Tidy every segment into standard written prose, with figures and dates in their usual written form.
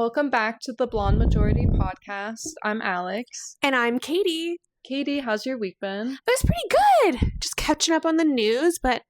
Welcome back to the Blonde Majority podcast. I'm Alex. And I'm Katie. Katie, how's your week been? It was pretty good. Just catching up on the news, but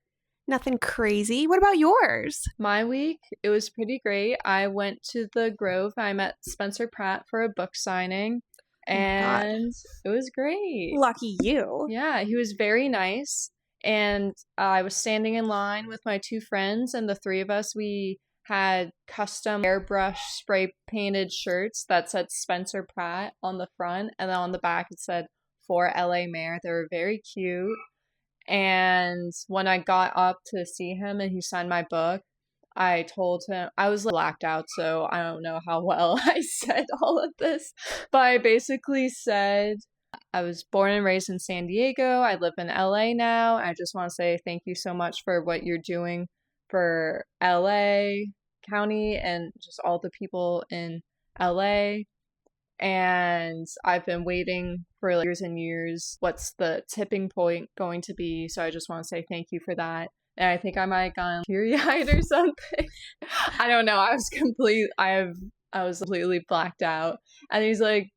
nothing crazy. What about yours? My week, it was pretty great. I went to the Grove. I met Spencer Pratt for a book signing, and it was great. Lucky you. Yeah, he was very nice, and I was standing in line with my two friends, and the three of us, we had custom airbrush spray painted shirts that said Spencer Pratt on the front, and then on the back it said for LA Mayor. They were very cute. And when I got up to see him and he signed my book, I told him, I was blacked out, so I don't know how well I said all of this, but I basically said I was born and raised in San Diego. I live in LA now. I just want to say thank you so much for what you're doing for LA County and just all the people in LA. And I've been waiting for years and years. What's the tipping point going to be? So I just want to say thank you for that. And I think I might have gone teary-eyed or something. I don't know. I was completely blacked out. And he's like,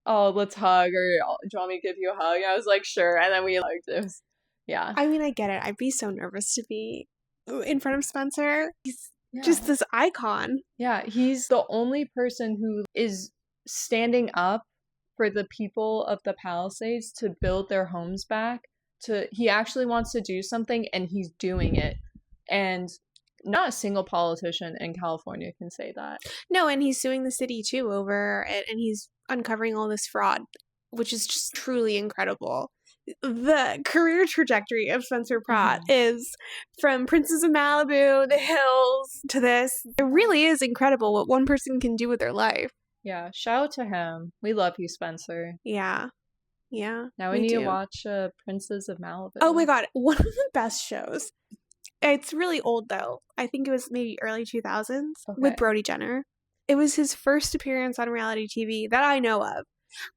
"Oh, let's hug," or "Do you want me to give you a hug?" And I was like, "Sure." And then we hugged. It was, yeah. I mean, I get it. I'd be so nervous to be in front of Spencer. He's just this icon. Yeah, he's the only person who is standing up for the people of the Palisades to build their homes back. He actually wants to do something, and he's doing it. And not a single politician in California can say that. No, and he's suing the city too over it, and he's uncovering all this fraud, which is just truly incredible. The career trajectory of Spencer Pratt is from Princes of Malibu, The Hills, to this. It really is incredible what one person can do with their life. Yeah, shout out to him. We love you, Spencer. Yeah. Now we need to watch Princes of Malibu. Oh my god, one of the best shows. It's really old though. I think it was maybe early 2000s with Brody Jenner. It was his first appearance on reality TV that I know of.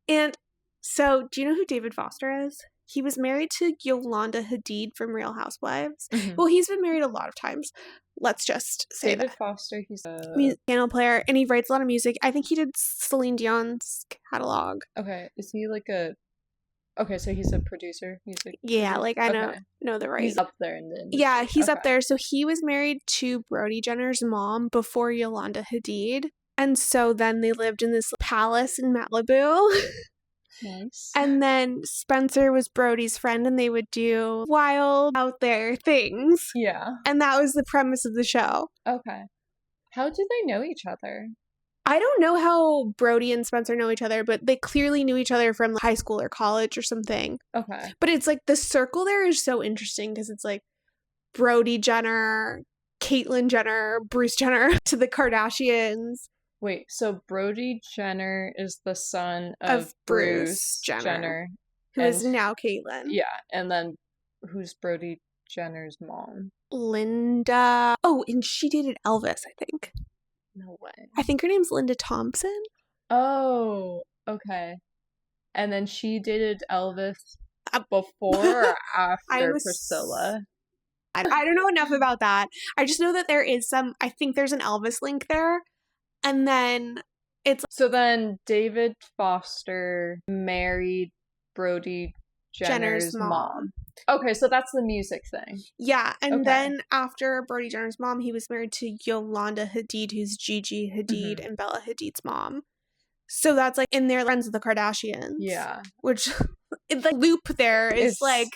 And so, do you know who David Foster is? He was married to Yolanda Hadid from Real Housewives. Well, he's been married a lot of times. Let's just say David Foster, he's a piano player, and he writes a lot of music. I think he did Celine Dion's catalog. Okay, is he like a... Okay, so he's a producer, music. Yeah, like I know the right. He's up there in the industry. Yeah, he's up there. So he was married to Brody Jenner's mom before Yolanda Hadid. And so then they lived in this palace in Malibu. Nice. And then Spencer was Brody's friend, and they would do wild out there things. Yeah. And that was the premise of the show. Okay. How do they know each other? I don't know how Brody and Spencer know each other, but they clearly knew each other from high school or college or something. Okay. But it's like the circle there is so interesting because it's like Brody Jenner, Caitlyn Jenner, Bruce Jenner, to the Kardashians. Wait, so Brody Jenner is the son of Bruce Jenner. Who is now Caitlyn. Yeah, and then who's Brody Jenner's mom? Linda. Oh, and she dated Elvis, I think. No way. I think her name's Linda Thompson. Oh, okay. And then she dated Elvis before or after Priscilla? I don't know enough about that. I just know that there is I think there's an Elvis link there. And then So then David Foster married Brody Jenner's mom. Okay, so that's the music thing. Yeah, and then after Brody Jenner's mom, he was married to Yolanda Hadid, who's Gigi Hadid and Bella Hadid's mom. So that's like in their Friends of the Kardashians. Yeah. Which, the loop there is like,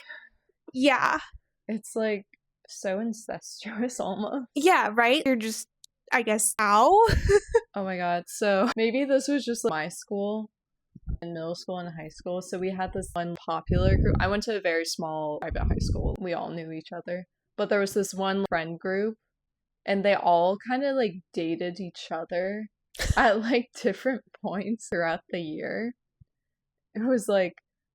yeah. It's like so incestuous almost. Yeah, right? You're just, I guess, ow. Oh my god. So maybe this was just like my school. In middle school and high school, so we had this one popular group. I went to a very small private high school. We all knew each other, but there was this one friend group, and they all kind of like dated each other at like different points throughout the year. It was like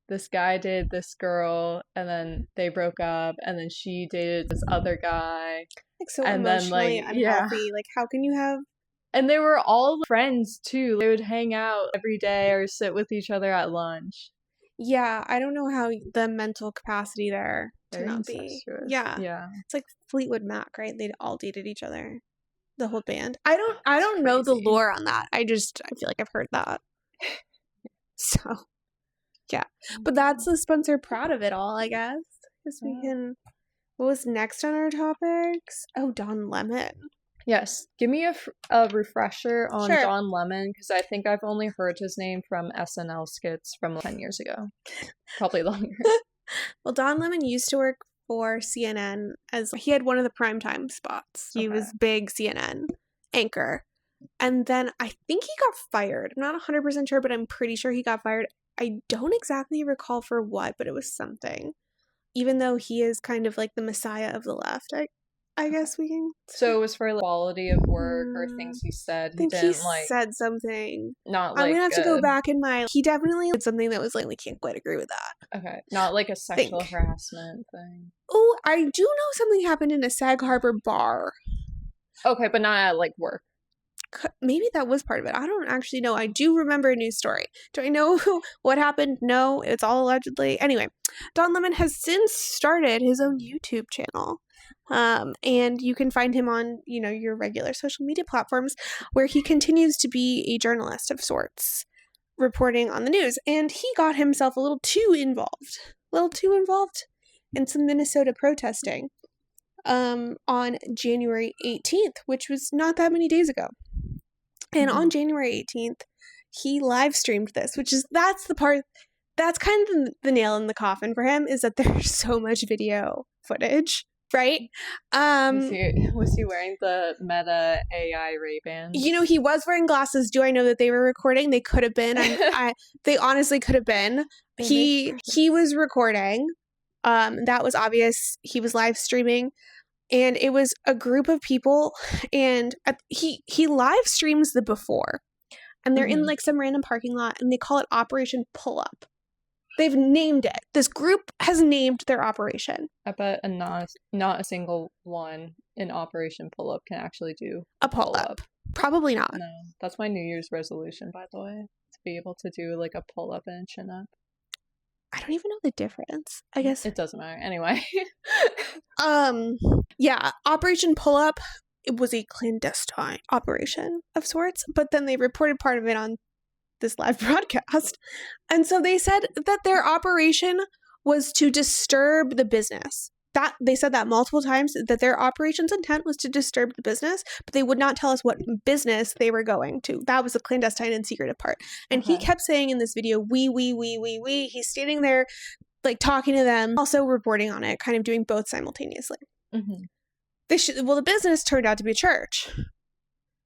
this guy dated this girl, and then they broke up, and then she dated this other guy. Like so and emotionally then, like, unhealthy. Yeah. Like, how can you have... And they were all friends, too. They would hang out every day or sit with each other at lunch. Yeah, I don't know how the mental capacity there to Very not be. incestuous. Yeah. Yeah. It's like Fleetwood Mac, right? They all dated each other. the whole band. I don't know the lore on that. I feel like I've heard that. So, yeah. But that's the Spencer Pratt of it all, I guess. Guess we can. What was next on our topics? Oh, Don Lemon. Yes. Give me a refresher on Sure. Don Lemon, because I think I've only heard his name from SNL skits from 10 years ago. Probably longer. Well, Don Lemon used to work for CNN as he had one of the primetime spots. He was big CNN anchor. And then I think he got fired. I'm not 100% sure, but I'm pretty sure he got fired. I don't exactly recall for what, but it was something. Even though he is kind of like the messiah of the left, I guess we can. So it was for quality of work or things he said. I think he said something. Not like I'm gonna have to go back in my. He definitely did something that was like, we can't quite agree with that. Okay, not like a sexual harassment thing. Oh, I do know something happened in a Sag Harbor bar. Okay, but not at like work. Maybe that was part of it. I don't actually know. I do remember a news story. Do I know what happened? No, it's all allegedly. Anyway, Don Lemon has since started his own YouTube channel. And you can find him on, your regular social media platforms where he continues to be a journalist of sorts, reporting on the news. And he got himself a little too involved in some Minnesota protesting on January 18th, which was not that many days ago. And on January 18th, he live streamed this, that's kind of the nail in the coffin for him, is that there's so much video footage, right? Was he wearing the Meta AI Ray-Bans? He was wearing glasses. Do I know that they were recording? They could have been. They honestly could have been. He was recording. That was obvious. He was live streaming. And it was a group of people, and he live streams the before, and they're in like some random parking lot, and they call it Operation Pull Up. They've named it. This group has named their operation. I bet not a single one in Operation Pull Up can actually do a pull up. Probably not. No, that's my New Year's resolution, by the way, to be able to do like a pull up and a chin up. I don't even know the difference. I guess it doesn't matter anyway. Yeah, Operation Pull Up, it was a clandestine operation of sorts, but then they reported part of it on this live broadcast. And so they said that their operation was to disturb the business. That they said that multiple times, that their operation's intent was to disturb the business, but they would not tell us what business they were going to. That was the clandestine and secretive part. And he kept saying in this video, we. He's standing there like talking to them, also reporting on it, kind of doing both simultaneously. The business turned out to be a church,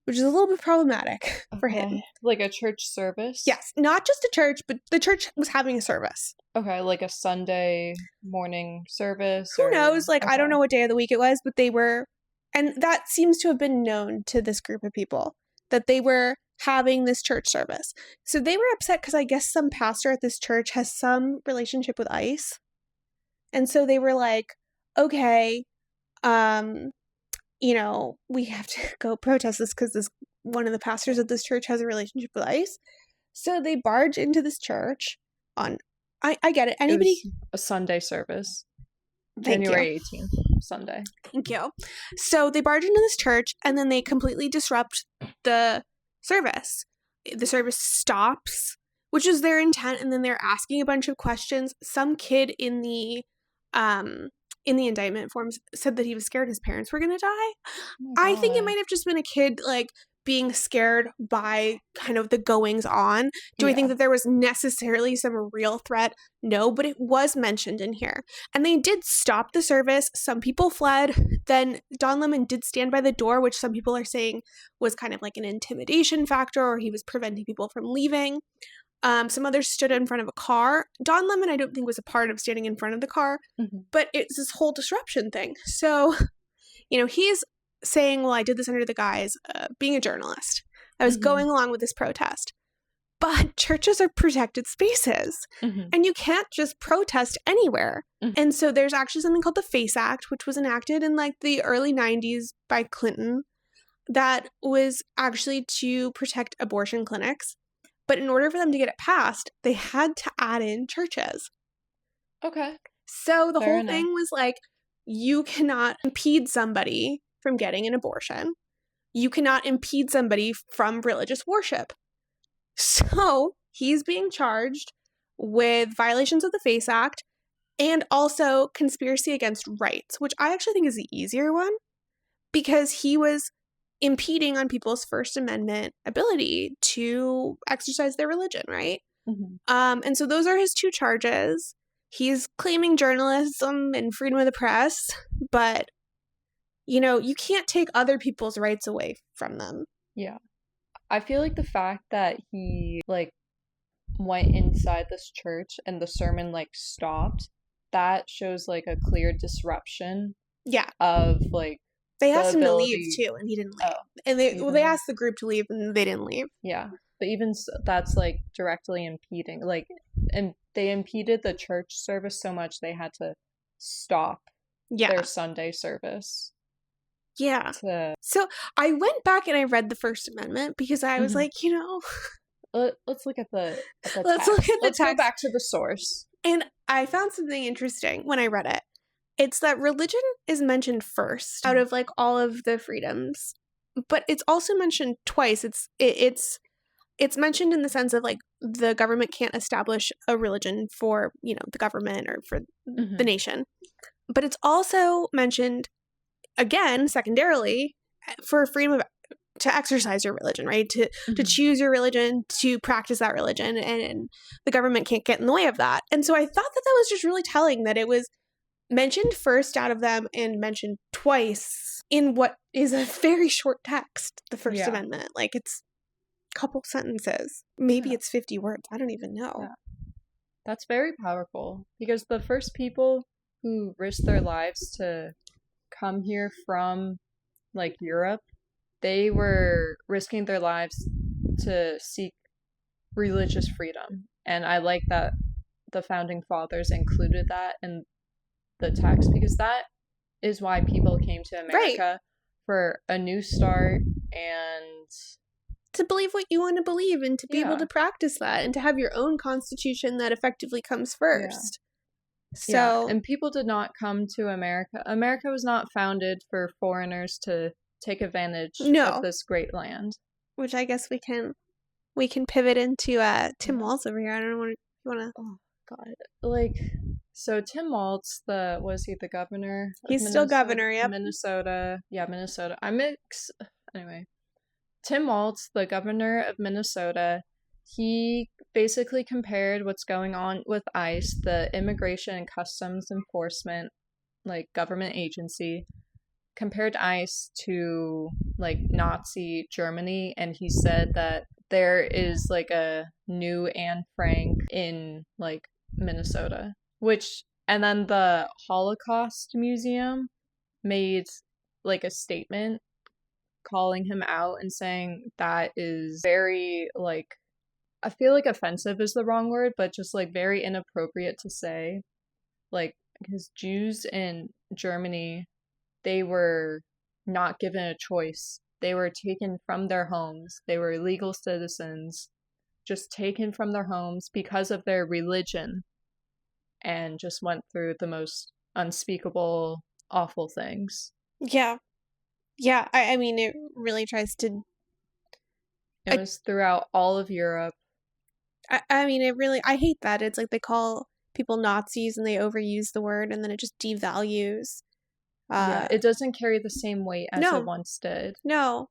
which is a little bit problematic for him. Like a church service? Yes, not just a church, but the church was having a service. Okay, like a Sunday morning service? Who knows? I don't know what day of the week it was, but they were, and that seems to have been known to this group of people, that they were having this church service. So they were upset because I guess some pastor at this church has some relationship with ICE. And so they were like, okay, we have to go protest this because one of the pastors of this church has a relationship with ICE. So they barge into this church on, I get it. Anybody? It was a Sunday service. January 18th, Sunday. Thank you. So they barge into this church and then they completely disrupt the service. The service stops, which is their intent, and then they're asking a bunch of questions. Some kid in the indictment forms said that he was scared his parents were going to die. Oh, I think it might have just been a kid being scared by kind of the goings on. I think that there was necessarily some real threat? No, but it was mentioned in here. And they did stop the service. Some people fled. Then Don Lemon did stand by the door, which some people are saying was kind of like an intimidation factor, or he was preventing people from leaving. Some others stood in front of a car. Don Lemon, I don't think, was a part of standing in front of the car, but it's this whole disruption thing. So, he's saying, well, I did this under the guise of being a journalist. I was going along with this protest. But churches are protected spaces, and you can't just protest anywhere. And so there's actually something called the FACE Act, which was enacted in the early 90s by Clinton, that was actually to protect abortion clinics. But in order for them to get it passed, they had to add in churches. Okay. So the whole thing was you cannot impede somebody from getting an abortion, you cannot impede somebody from religious worship. So he's being charged with violations of the FACE Act and also conspiracy against rights, which I actually think is the easier one because he was impeding on people's First Amendment ability to exercise their religion, right? Mm-hmm. And so those are his two charges. He's claiming journalism and freedom of the press, but, you know, you can't take other people's rights away from them. Yeah. I feel like the fact that he, like, went inside this church and the sermon, like, stopped, that shows, like, a clear disruption of, like, they asked him to leave, too, and he didn't leave. And they asked the group to leave, and they didn't leave. Yeah. But even that's, like, directly impeding. Like, and they impeded the church service so much they had to stop their Sunday service. Yeah. So I went back and I read the First Amendment because I was like, you know... Let's look at the text. Let's go back to the source. And I found something interesting when I read it. It's that religion is mentioned first out of, like, all of the freedoms. But it's also mentioned twice. It's mentioned in the sense of, like, the government can't establish a religion for, you know, the government or for the nation. But it's also mentioned, again, secondarily, for freedom to exercise your religion, right? To choose your religion, to practice that religion, and the government can't get in the way of that. And so I thought that was just really telling that it was mentioned first out of them and mentioned twice in what is a very short text, the First Amendment. Like, it's a couple sentences. Maybe it's 50 words. I don't even know. Yeah. That's very powerful because the first people who risked their lives to come here from, like, Europe, they were risking their lives to seek religious freedom. And I like that the founding fathers included that in the text because that is why people came to America for a new start and to believe what you want to believe and to be able to practice that and to have your own constitution that effectively comes first. So, and people did not come to America. America was not founded for foreigners to take advantage of this great land. Which I guess we can pivot into Tim Waltz over here. I don't know if you want to. Oh God, like, so Tim Waltz, was he the governor? He's still governor. Yep. Minnesota. Yeah, Minnesota. Anyway, Tim Waltz, the governor of Minnesota, he basically compared what's going on with ICE, the Immigration and Customs Enforcement, like, government agency, compared ICE to, like, Nazi Germany, and he said that there is, like, a new Anne Frank in, like, Minnesota, and then the Holocaust Museum made, like, a statement calling him out and saying that is very, like, I feel like offensive is the wrong word, but just, like, very inappropriate to say, like, because Jews in Germany, they were not given a choice. They were taken from their homes. They were legal citizens, just taken from their homes because of their religion, and just went through the most unspeakable, awful things. Yeah. Yeah, I mean, it really tries to... It was throughout all of Europe. I mean, it really... I hate that. It's like they call people Nazis and they overuse the word and then it just devalues... it doesn't carry the same weight as it once did. No.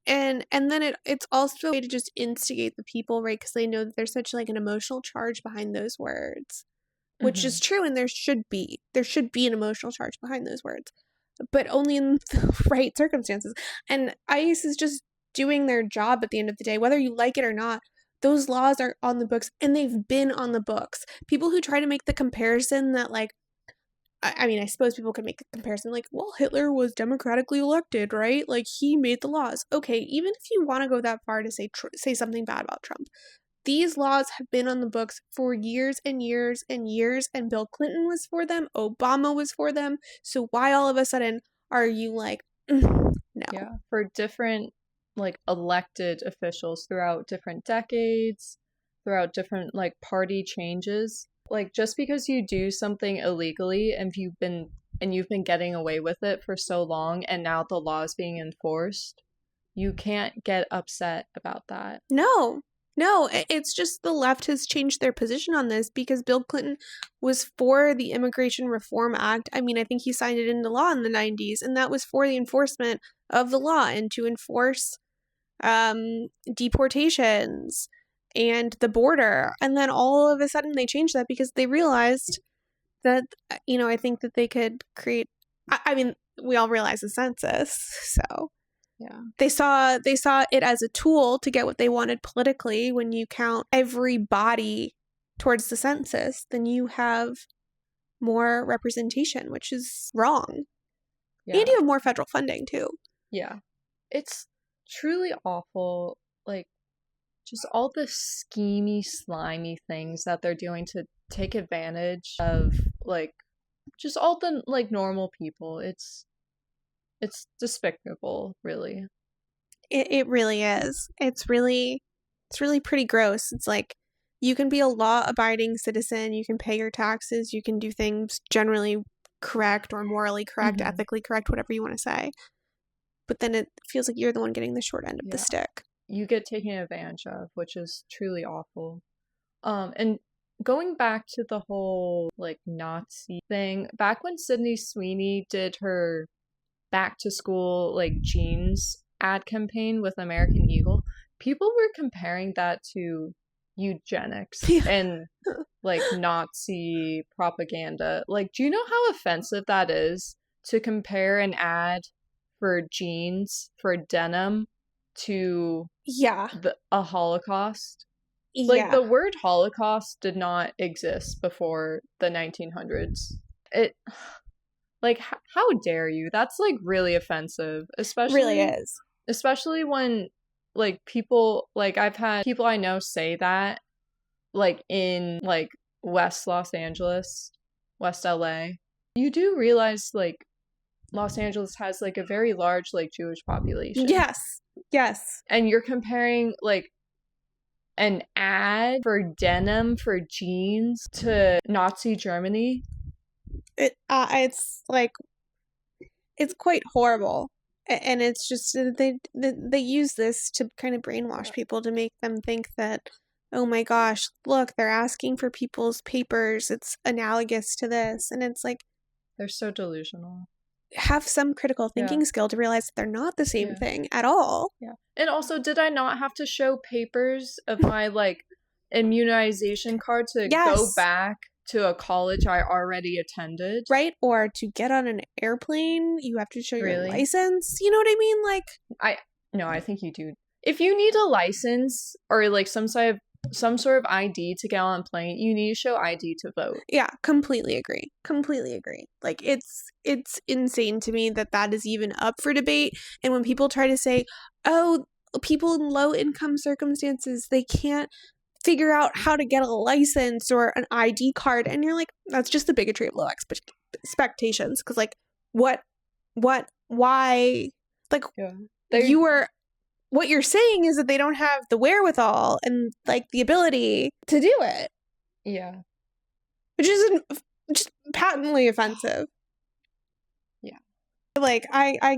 And then it's also a way to just instigate the people, right? Because they know that there's such, like, an emotional charge behind those words, which is true, and there should be an emotional charge behind those words, but only in the right circumstances. And ICE is just doing their job at the end of the day, whether you like it or not. Those laws are on the books, and they've been on the books. People who try to make the comparison that, like, I mean, I suppose people could make the comparison, like, well, Hitler was democratically elected, right? Like, he made the laws. Okay, even if you want to go that far to say something bad about Trump, these laws have been on the books for years and years and years, and Bill Clinton was for them, Obama was for them, so why all of a sudden are you like, no? Yeah, for different, like, elected officials throughout different decades, throughout different, like, party changes. Like, just because you do something illegally and you've been getting away with it for so long and now the law is being enforced, you can't get upset about that. No, it's just the left has changed their position on this because Bill Clinton was for the Immigration Reform Act. I mean, I think he signed it into law in the 90s, and that was for the enforcement of the law and to enforce deportations and the border. And then all of a sudden they changed that because they realized that, I think that they could create, I mean, we all realize the census, so yeah, they saw it as a tool to get what they wanted politically. When you count everybody towards the census, then you have more representation, which is wrong. Yeah. And you have more federal funding too. Yeah, it's truly awful, like, just all the schemy, slimy things that they're doing to take advantage of, like, just all the, like, normal people. It's despicable, really. It really is. It's really pretty gross. It's like, you can be a law-abiding citizen, you can pay your taxes, you can do things generally correct or morally correct, ethically correct, whatever you want to say. But then it feels like you're the one getting the short end of the stick. You get taken advantage of, which is truly awful. And going back to the whole, like, Nazi thing, back when Sydney Sweeney did her back to school, like, jeans ad campaign with American Eagle, people were comparing that to eugenics and, like, Nazi propaganda. Like, do you know how offensive that is to compare an ad for jeans, for denim, to a Holocaust? Like, the word Holocaust did not exist before the 1900s. Like, how dare you? That's, like, really offensive. Especially, really is. Especially when, like, people, like, I've had people I know say that, like, in, like, West Los Angeles, West LA. You do realize, like, Los Angeles has, like, a very large, like, Jewish population. Yes. And you're comparing, like, an ad for denim, for jeans, to Nazi Germany. It's, like, it's quite horrible. And it's just, they use this to kind of brainwash people, to make them think that, oh my gosh, look, they're asking for people's papers, it's analogous to this. And it's like, they're so delusional. Have some critical thinking skill to realize that they're not the same thing at all. Yeah. And also, did I not have to show papers of my, like, immunization card to go back to a college I already attended? Right? Or to get on an airplane, you have to show your license. You know what I mean? Like, no, I think you do. If you need a license or, like, some sort of ID to get on a plane, you need to show ID to vote. Yeah, completely agree. Like, it's insane to me that is even up for debate. And when people try to say, oh, people in low income circumstances, they can't figure out how to get a license or an ID card, and you're like, that's just the bigotry of low expectations. Because, like, why, like, what you're saying is that they don't have the wherewithal and, like, the ability to do it. Yeah. Which is just patently offensive. Yeah. Like, I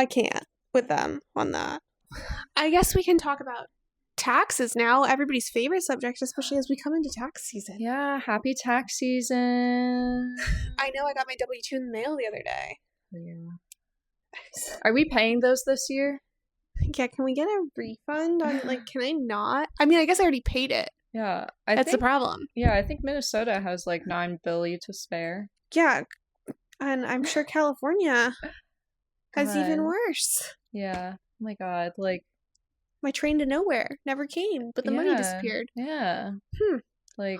can't with them on that. I guess we can talk about taxes now, everybody's favorite subject, especially as we come into tax season. Yeah, happy tax season. I know, I got my W-2 in the mail the other day. Yeah. Are we paying those this year? Yeah, can we get a refund on, like, can I not? I mean, I guess I already paid it. Yeah. That's the problem. Yeah, I think Minnesota has, like, $9 billion to spare. Yeah, and I'm sure California has even worse. Yeah. Oh my God, like, my train to nowhere never came, but the money disappeared. Yeah. Like,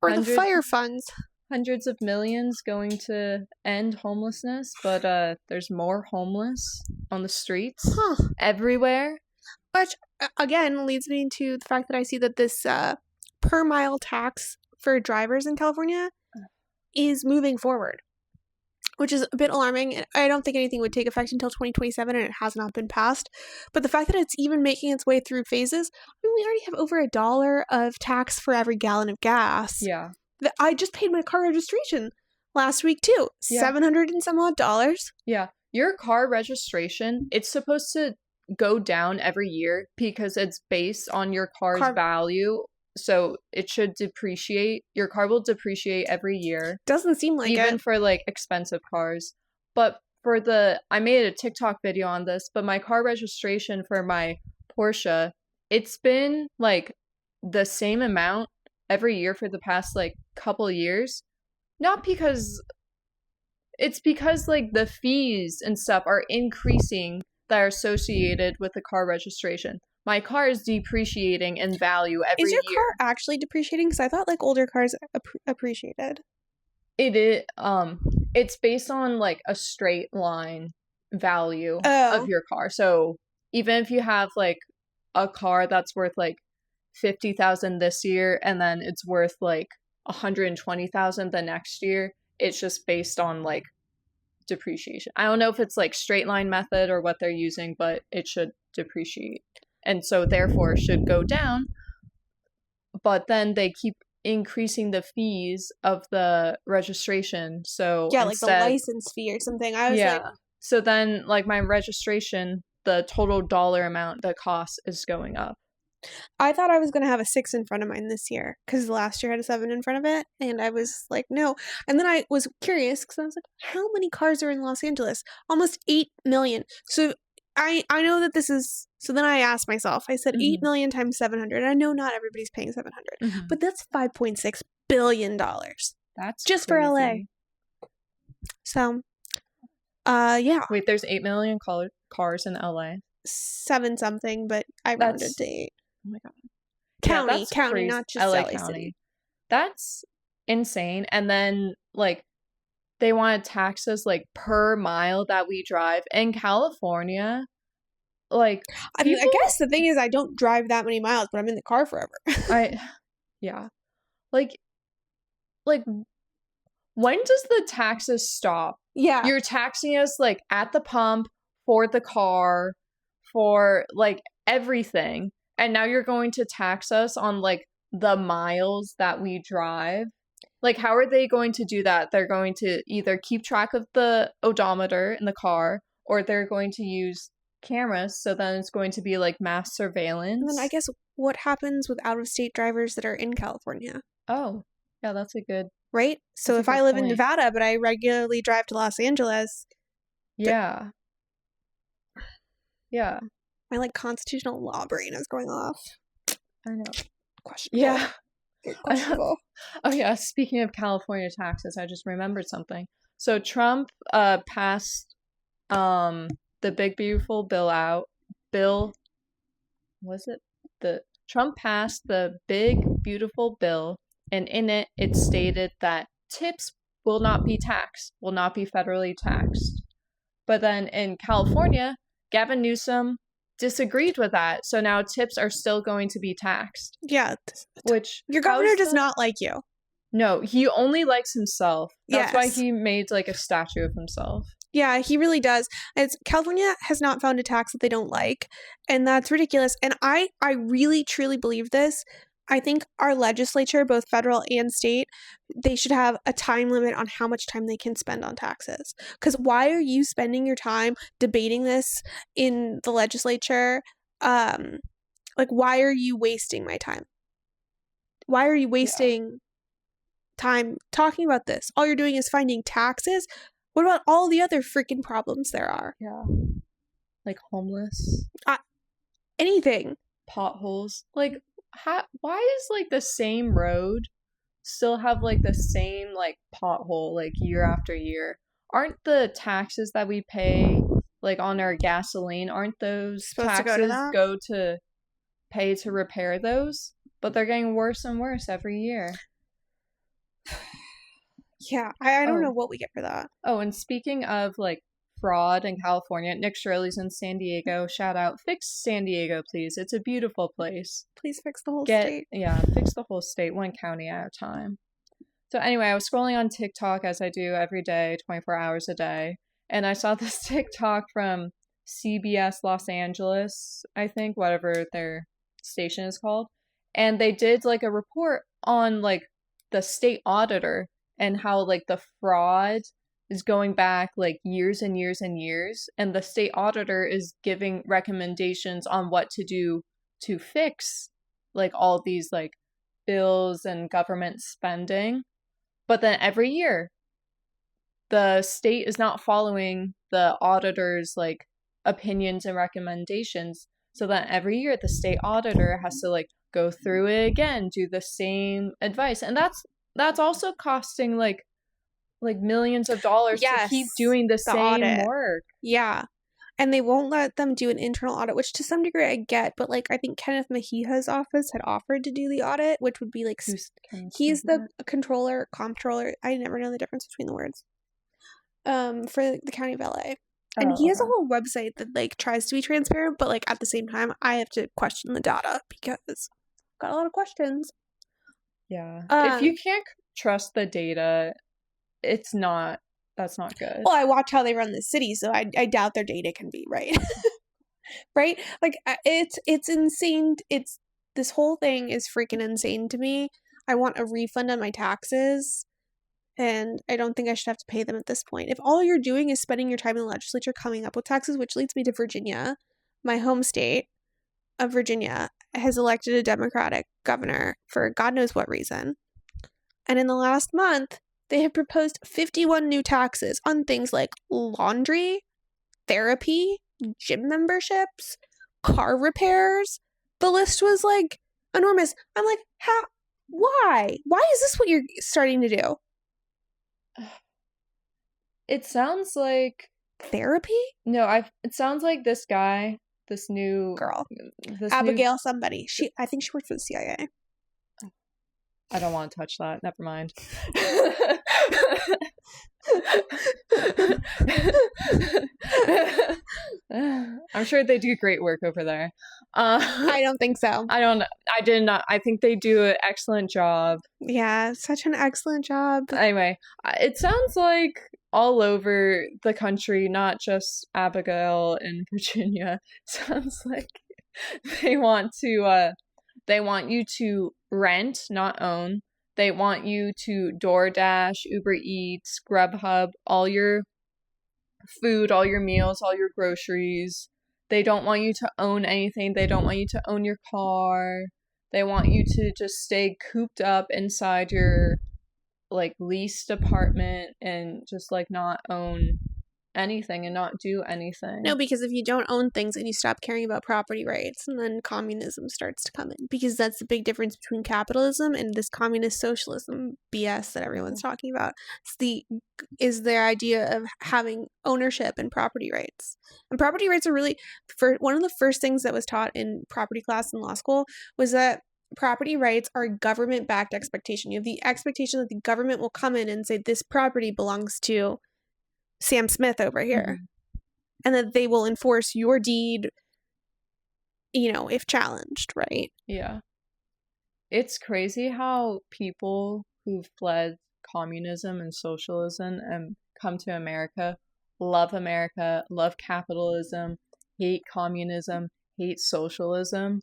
or the fire funds. Hundreds of millions going to end homelessness, but there's more homeless on the streets everywhere. Which, again, leads me to the fact that I see that this per mile tax for drivers in California is moving forward, which is a bit alarming. I don't think anything would take effect until 2027, and it has not been passed. But the fact that it's even making its way through phases, I mean, we already have over $1 of tax for every gallon of gas. Yeah. I just paid my car registration last week too. $700 and some odd. Yeah. your car registration, it's supposed to go down every year because it's based on your car's value. So it should depreciate. Your car will depreciate every year. Doesn't seem like even for like expensive cars. But I made a TikTok video on this, but my car registration for my Porsche, it's been like the same amount every year for the past like couple years. Not because it's because like the fees and stuff are increasing that are associated with the car registration. My car is depreciating in value every year. Is your car actually depreciating? Because I thought like older cars appreciated. It is. It's based on like a straight line value of your car. So even if you have like a car that's worth like 50,000 this year, and then it's worth like 120,000 the next year, it's just based on like depreciation. I don't know if it's like straight line method or what they're using, but it should depreciate, and so therefore it should go down. But then they keep increasing the fees of the registration. So yeah, like the license fee or something. I was like, so then like my registration, the total dollar amount that costs is going up. I thought I was going to have a 6 in front of mine this year because last year had a 7 in front of it, and I was like, no. And then I was curious because I was like, how many cars are in Los Angeles? Almost 8 million. So I know that this is, so then I asked myself, I said 8 million times 700. I know not everybody's paying 700, but that's $5.6 billion. That's just crazy. for LA. So, yeah. Wait, there's 8 million cars in LA? 7 something, but I rounded to 8. Oh my God. County, crazy. not just LA County. City. That's insane. And then, like, they want to tax us, like, per mile that we drive. In California, like... I mean, I guess the thing is I don't drive that many miles, but I'm in the car forever. Yeah. Like, when does the taxes stop? Yeah. You're taxing us, like, at the pump, for the car, for, like, everything. And now you're going to tax us on, like, the miles that we drive. Like, how are they going to do that? They're going to either keep track of the odometer in the car, or they're going to use cameras, so then it's going to be, like, mass surveillance. And then I guess what happens with out-of-state drivers that are in California? Oh, yeah, that's a good... Right? So if I live in Nevada, but I regularly drive to Los Angeles... Yeah. Yeah. My, like, constitutional law brain is going off. I know. Questionable. Yeah. Questionable. Oh, yeah. Speaking of California taxes, I just remembered something. So Trump passed the big, beautiful bill. Was it? Trump passed the big, beautiful bill, and in it, it stated that tips will not be taxed, will not be federally taxed. But then in California, Gavin Newsom disagreed with that, so now tips are still going to be taxed. Yeah. Which your governor does not like you. No, he only likes himself. That's why he made like a statue of himself. Yeah, he really does. California has not found a tax that they don't like, and that's ridiculous. And I really truly believe this. I think our legislature, both federal and state, they should have a time limit on how much time they can spend on taxes. Because why are you spending your time debating this in the legislature? Like, why are you wasting my time? Why are you wasting time talking about this? All you're doing is finding taxes. What about all the other freaking problems there are? Yeah. Like homeless. Anything. Potholes. Like, why is like the same road still have like the same like pothole like year after year? Aren't the taxes that we pay like on our gasoline, aren't those taxes go to pay to repair those? But they're getting worse and worse every year. Yeah, I don't know what we get for that. Oh, and speaking of like fraud in California, Nick Shirley's in San Diego. Shout out. Fix San Diego, please. It's a beautiful place. Please fix the whole state. Yeah, fix the whole state, one county at a time. So anyway, I was scrolling on TikTok as I do every day, 24 hours a day, and I saw this TikTok from CBS Los Angeles, I think, whatever their station is called. And they did like a report on like the state auditor and how like the fraud is going back like years and years and years, and the state auditor is giving recommendations on what to do to fix like all these like bills and government spending. But then every year the state is not following the auditor's like opinions and recommendations. So that every year the state auditor has to like go through it again, do the same advice. And that's also costing like millions of dollars to keep doing the same audit. Work. Yeah. And they won't let them do an internal audit, which to some degree I get, but like I think Kenneth Mahija's office had offered to do the audit, which would be like he's the comptroller. I never know the difference between the words. For the county of LA. And he has a whole website that like tries to be transparent, but like at the same time I have to question the data because I've got a lot of questions. Yeah. If you can't trust the data, that's not good. Well, I watch how they run the city, so I doubt their data can be right. Right? Like it's insane. This whole thing is freaking insane to me. I want a refund on my taxes. And I don't think I should have to pay them at this point. If all you're doing is spending your time in the legislature coming up with taxes, which leads me to Virginia, my home state of Virginia has elected a Democratic governor for God knows what reason. And in the last month, they have proposed 51 new taxes on things like laundry, therapy, gym memberships, car repairs. The list was like enormous. I'm like, how? Why? Why is this what you're starting to do? It sounds like therapy? No, it sounds like this guy, this new girl, Abigail somebody. I think she worked for the CIA. I don't want to touch that. Never mind. I'm sure they do great work over there. I don't think so. I did not. I think they do an excellent job. Yeah, such an excellent job. Anyway, it sounds like all over the country, not just Abigail in Virginia. Sounds like they want you to rent, not own. They want you to DoorDash, Uber Eats, Grubhub, all your food, all your meals, all your groceries. They don't want you to own anything. They don't want you to own your car. They want you to just stay cooped up inside your like leased apartment and just like not own anything and not do anything. No, because if you don't own things and you stop caring about property rights, and then communism starts to come in, because that's the big difference between capitalism and this communist socialism BS that everyone's talking about. Is the idea of having ownership and property rights. And property rights are really, one of the first things that was taught in property class in law school was that property rights are a government-backed expectation. You have the expectation that the government will come in and say, this property belongs to Sam Smith over here, and that they will enforce your deed, if challenged, right? Yeah. It's crazy how people who've fled communism and socialism and come to America, love capitalism, hate communism, hate socialism.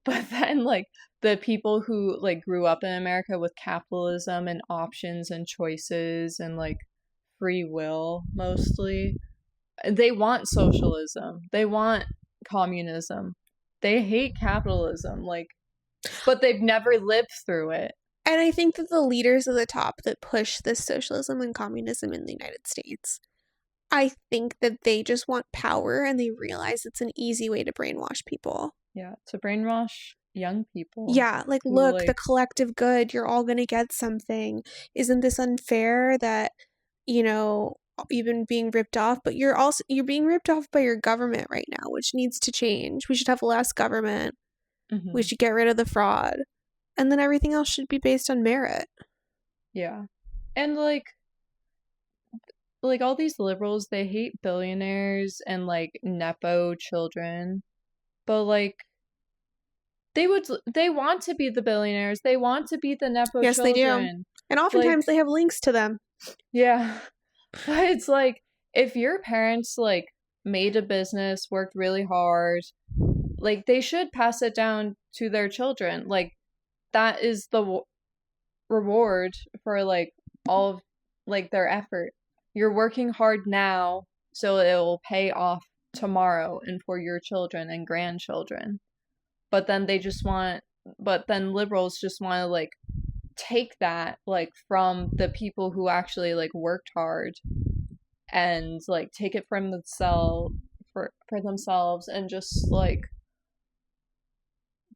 But then, like, the people who, like, grew up in America with capitalism and options and choices and, like, free will, mostly, they want socialism. They want communism. They hate capitalism, like, but they've never lived through it. And I think that the leaders at the top that push this socialism and communism in the United States, I think that they just want power, and they realize it's an easy way to brainwash people. Yeah, to brainwash young people. Yeah, like, look, the collective good, you're all gonna get something. Isn't this unfair that, you've been being ripped off, but you're being ripped off by your government right now, which needs to change. We should have less government. Mm-hmm. We should get rid of the fraud. And then everything else should be based on merit. Yeah. And, like all these liberals, they hate billionaires and, like, Nepo children. But, like, they want to be the billionaires. They want to be the Nepo children. Yes, they do. And oftentimes they have links to them. Yeah. But it's like, if your parents, like, made a business, worked really hard, like, they should pass it down to their children. Like, that is the reward for, like, all of like their effort. You're working hard now, so it'll pay off tomorrow and for your children and grandchildren. But then liberals just want to like take that like from the people who actually like worked hard and like take it from themselves for themselves and just like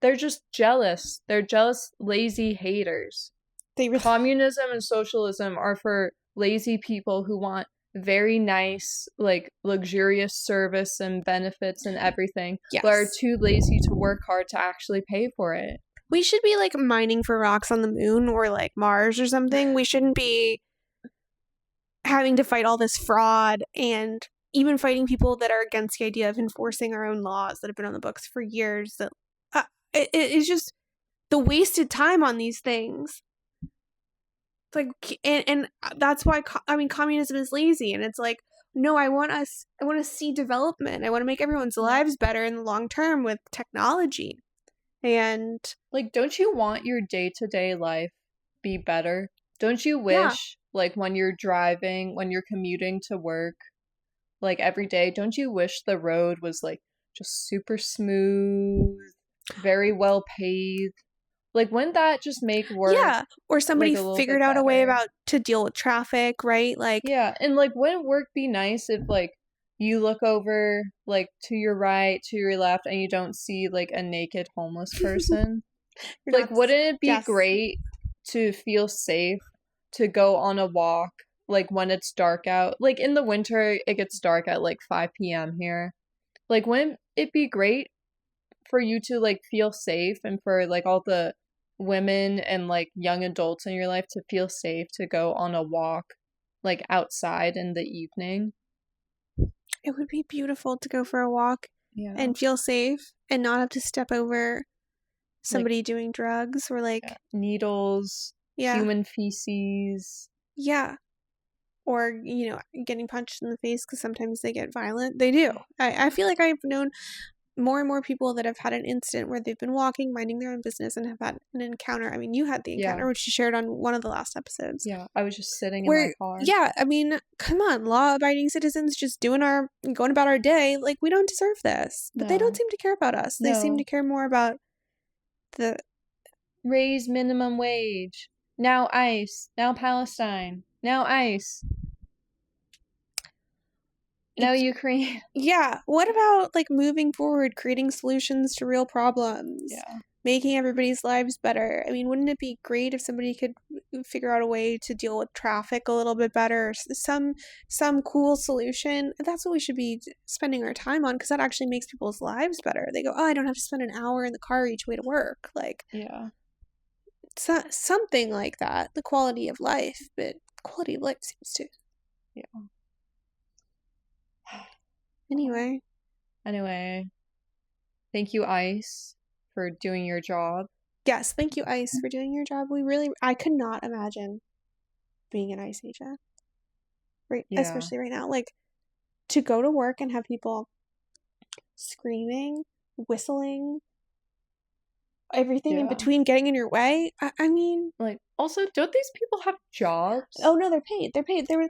they're just jealous. They're jealous, lazy haters. Communism and socialism are for lazy people who want very nice, like luxurious service and benefits and everything, but are too lazy to work hard to actually pay for it. We should be like mining for rocks on the moon or like Mars or something. We shouldn't be having to fight all this fraud and even fighting people that are against the idea of enforcing our own laws that have been on the books for years. That it's just the wasted time on these things. It's like, and that's why communism is lazy. And it's like, no, I want to see development. I want to make everyone's lives better in the long term with technology. And like, don't you want your day-to-day life be better? Don't you wish, like, when you're driving, when you're commuting to work, like every day, don't you wish the road was like just super smooth, very well paved? Like, wouldn't that just make work? Yeah, or somebody like figured out a way to deal with traffic, right? Like, yeah, and like, wouldn't work be nice if like you look over like to your right, to your left, and you don't see like a naked homeless person? Like, wouldn't it be great to feel safe to go on a walk like when it's dark out? Like in the winter, it gets dark at like 5 p.m. here. Like, wouldn't it be great for you to like feel safe and for like all the women and like young adults in your life to feel safe to go on a walk like outside in the evening? It would be beautiful to go for a walk and feel safe and not have to step over somebody like, doing drugs or like needles, human feces. Yeah. Or, you know, getting punched in the face because sometimes they get violent. They do. I feel like I've known more and more people that have had an incident where they've been walking, minding their own business, and have had an encounter. I mean, you had the encounter, which you shared on one of the last episodes. Yeah, I was just sitting in my car. Yeah, I mean, come on, law-abiding citizens just going about our day. Like, we don't deserve this. But they don't seem to care about us. They seem to care more about the... Raise minimum wage. Now ICE. Now Palestine. Now ICE. Now Ukraine. Yeah. What about, like, moving forward, creating solutions to real problems? Yeah. Making everybody's lives better. I mean, wouldn't it be great if somebody could figure out a way to deal with traffic a little bit better? Some cool solution. That's what we should be spending our time on, because that actually makes people's lives better. They go, oh, I don't have to spend an hour in the car each way to work. Like, yeah. Something like that. The quality of life. But quality of life seems to... Yeah. Anyway, thank you, ICE, for doing your job. Yes, thank you, ICE, for doing your job. I could not imagine being an ICE agent, right? Yeah. Especially right now, like, to go to work and have people screaming, whistling, everything in between getting in your way. I mean, like, also, don't these people have jobs? Oh no, they're paid. Somebody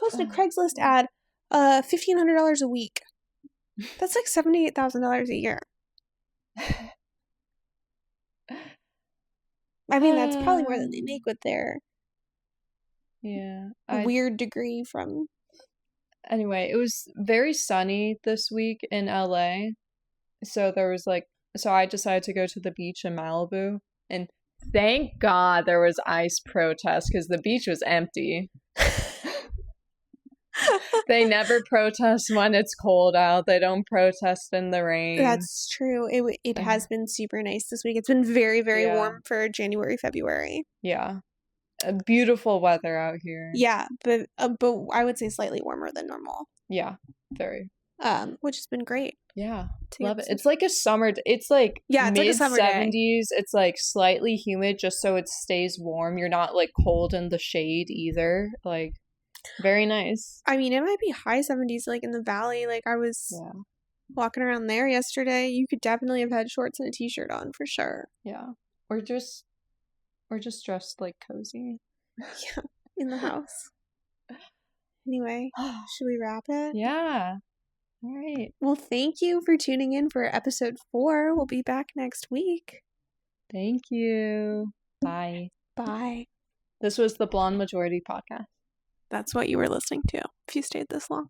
posted a Craigslist ad. $1,500 a week. That's like $78,000 a year. I mean, that's probably more than they make with their weird degree from... Anyway, it was very sunny this week in LA. So I decided to go to the beach in Malibu. And thank God there was ICE protests because the beach was empty. They never protest when it's cold out. They don't protest in the rain. That's true. It has been super nice this week. It's been very, very warm for January, February. Yeah. Beautiful weather out here. Yeah, but I would say slightly warmer than normal. Yeah, very. Which has been great. Yeah, love it. It's like a summer. It's like mid-70s. It's like slightly humid just so it stays warm. You're not like cold in the shade either. Like... Very nice. I mean, it might be high 70s, like in the valley. Like, I was walking around there yesterday. You could definitely have had shorts and a t-shirt on for sure. Yeah. Or just dressed like cozy. Yeah, in the house. Anyway, should we wrap it? Yeah. All right. Well, thank you for tuning in for episode 4. We'll be back next week. Thank you. Bye. Bye. This was the Blonde Majority Podcast. That's what you were listening to, if you stayed this long.